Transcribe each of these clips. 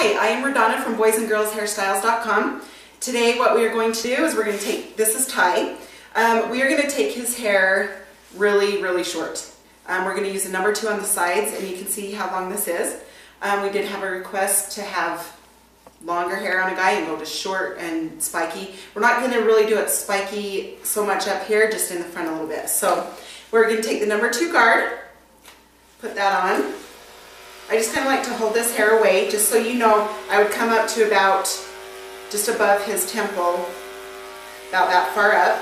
Hi, I am Radonna from boysandgirlshairstyles.com. Today what we are going to do is we're going to take, this is Ty, we are going to take his hair really short. We're going to use a number 2 on the sides, and you can see how long this is. We did have a request to have longer hair on a guy and go to short and spiky. We're not going to really do it spiky so much up here, just in the front a little bit. So we're going to take the number 2 guard, put that on. I just kind of like to hold this hair away, just so you know. I would come up to about just above his temple, about that far up.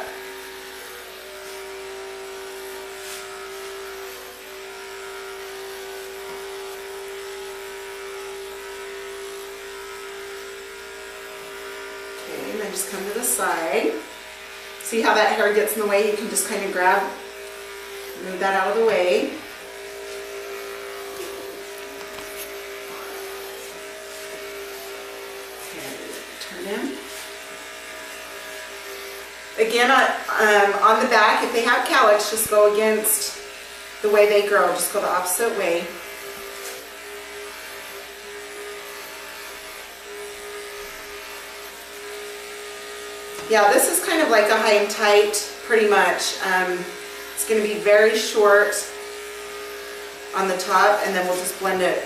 Okay, and then just come to the side. See how that hair gets in the way? You can just kind of grab, move that out of the way. Turn him. Again, on the back, if they have cowlicks, just go against the way they grow. Just go the opposite way. Yeah, this is kind of like a high and tight, pretty much. It's going to be very short on the top, and then we'll just blend it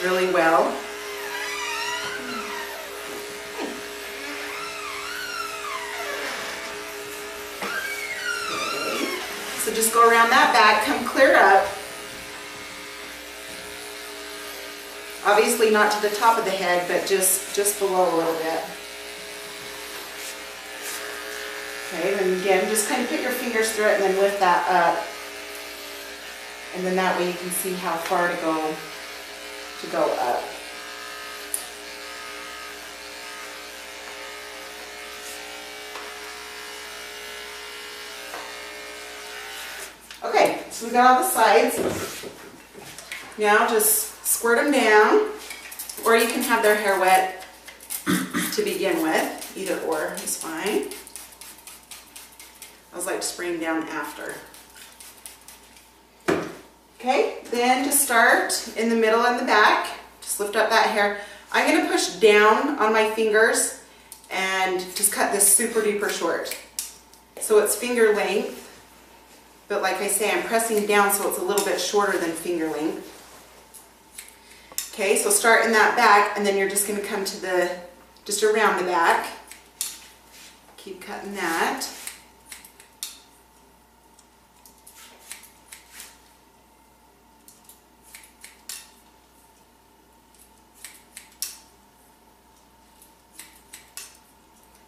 really well. So just go around that back, come clear up. Obviously not to the top of the head, but just below a little bit. Okay, then again, just kind of put your fingers through it and then lift that up. And then that way you can see how far to go up. Okay, so we got all the sides. Now just squirt them down, or you can have their hair wet to begin with. Either or is fine. I always like to spray them down after. Okay, then to start in the middle and the back, just lift up that hair. I'm going to push down on my fingers and just cut this super duper short. So it's finger length. But like I say, I'm pressing down so it's a little bit shorter than finger length. Okay, so start in that back, and then you're just going to come to just around the back. Keep cutting that.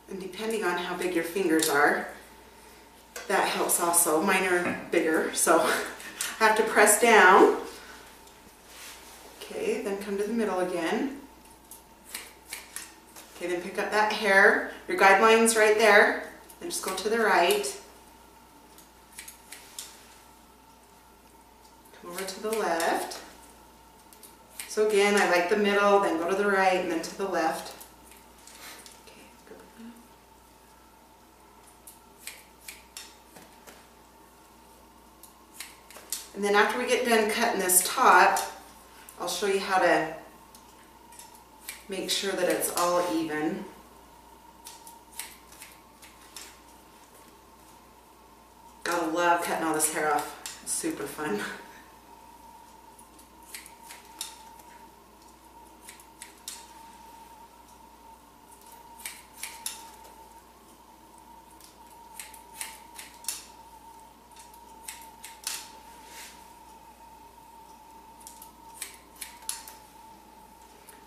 And depending on how big your fingers are, that helps also. Mine are bigger, so I have to press down. Okay, then come to the middle again. Okay, then pick up that hair. Your guideline's right there. Then just go to the right. Come over to the left. So again, I like the middle, then go to the right, and then to the left. And then after we get done cutting this top, I'll show you how to make sure that it's all even. Gotta love cutting all this hair off. It's super fun.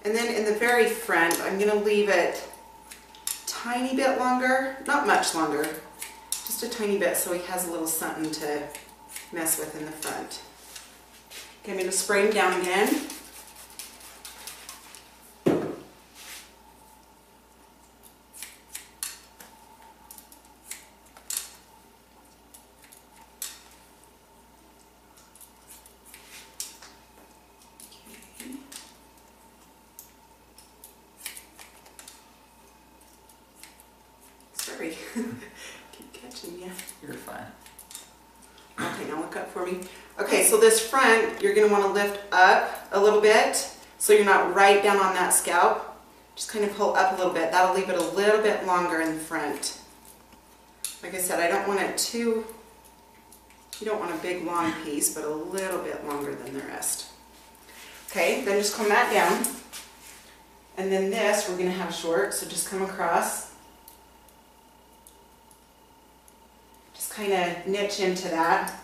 And then in the very front, I'm going to leave it a tiny bit longer, not much longer, just a tiny bit so he has a little something to mess with in the front. Okay, I'm going to spray him down again. Sorry, keep catching you. You're fine. Okay, now look up for me. Okay, so this front, you're going to want to lift up a little bit so you're not right down on that scalp. Just kind of pull up a little bit. That'll leave it a little bit longer in the front. Like I said, I don't want it too, you don't want a big long piece, but a little bit longer than the rest. Okay, then just comb that down. And then this, we're going to have short, so just come across. Just kind of niche into that.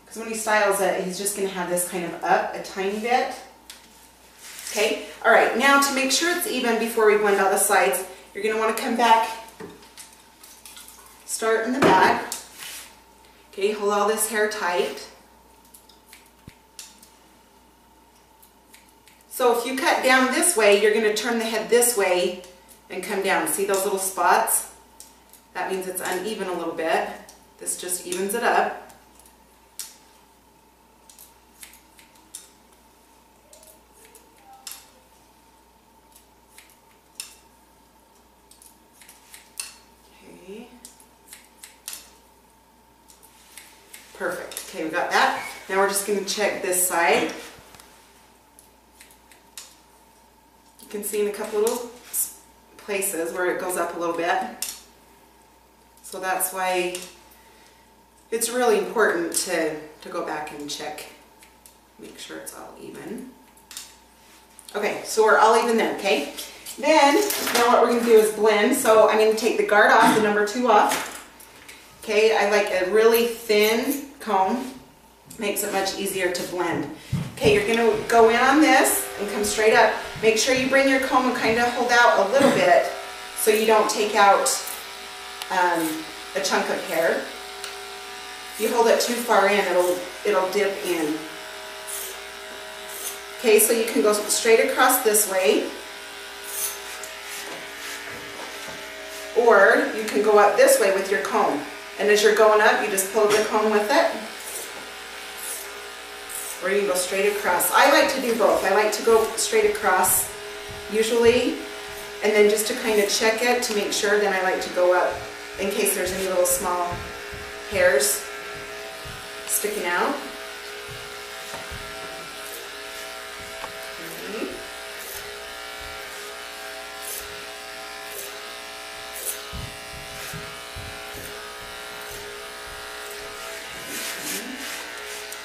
Because when he styles it, he's just going to have this kind of up a tiny bit. Okay, all right, now to make sure it's even before we blend out the sides, you're going to want to come back, start in the back. Okay, hold all this hair tight. So if you cut down this way, you're going to turn the head this way and come down. See those little spots? That means it's uneven a little bit. This just evens it up. Okay. Perfect. Okay, we got that. Now we're just going to check this side. You can see in a couple little places where it goes up a little bit. So that's why it's really important to go back and check, make sure it's all even. Okay, so we're all even there, okay? Then, now what we're going to do is blend. So I'm going to take the guard off, the number 2 off. Okay, I like a really thin comb. Makes it much easier to blend. Okay, you're going to go in on this and come straight up. Make sure you bring your comb and kind of hold out a little bit so you don't take out a chunk of hair. If you hold it too far in, it'll dip in. Okay, so you can go straight across this way, or you can go up this way with your comb. And as you're going up, you just pull the comb with it, or you can go straight across. I like to do both. I like to go straight across usually, and then just to kind of check it to make sure, then I like to go up in case there's any little small hairs sticking out. Okay.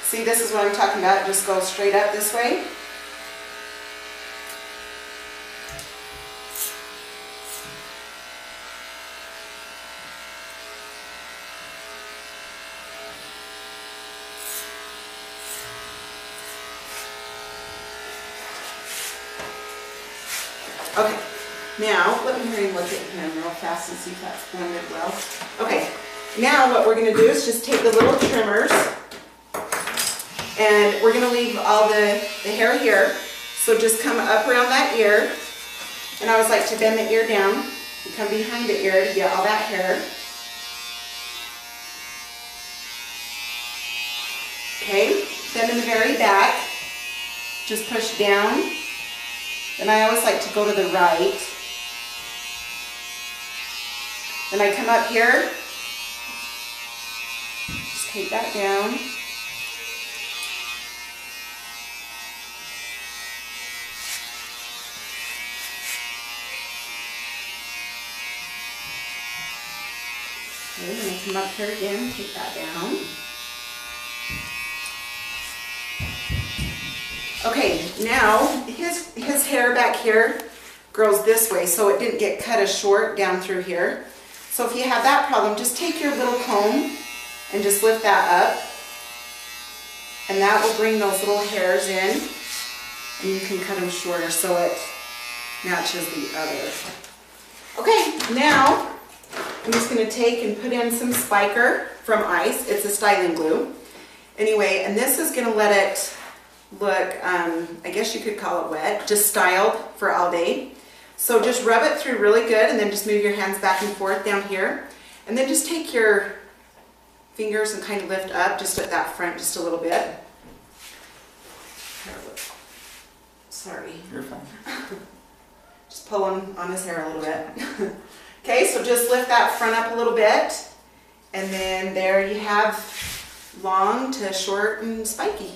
See, this is what I'm talking about. Just go straight up this way. Okay, now let me hurry and look at him real fast and see if that's blended well. Okay, now what we're going to do is just take the little trimmers, and we're going to leave all the hair here. So just come up around that ear, and I always like to bend the ear down and come behind the ear to get all that hair. Okay, then in the very back, just push down. And I always like to go to the right. Then I come up here, just take that down. Okay, then I come up here again, take that down. Okay, now his hair back here grows this way, so it didn't get cut as short down through here. So if you have that problem, just take your little comb and just lift that up, and that will bring those little hairs in, and you can cut them shorter so it matches the other. Okay, now I'm just going to take and put in some Spiker from Ice. It's a styling glue. Anyway, and this is going to let it look, I guess you could call it wet, just styled for all day. So just rub it through really good, and then just move your hands back and forth down here. And then just take your fingers and kind of lift up just at that front just a little bit. Sorry. You're fine. Just pulling on his hair a little bit. Okay, so just lift that front up a little bit, and then there you have long to short and spiky.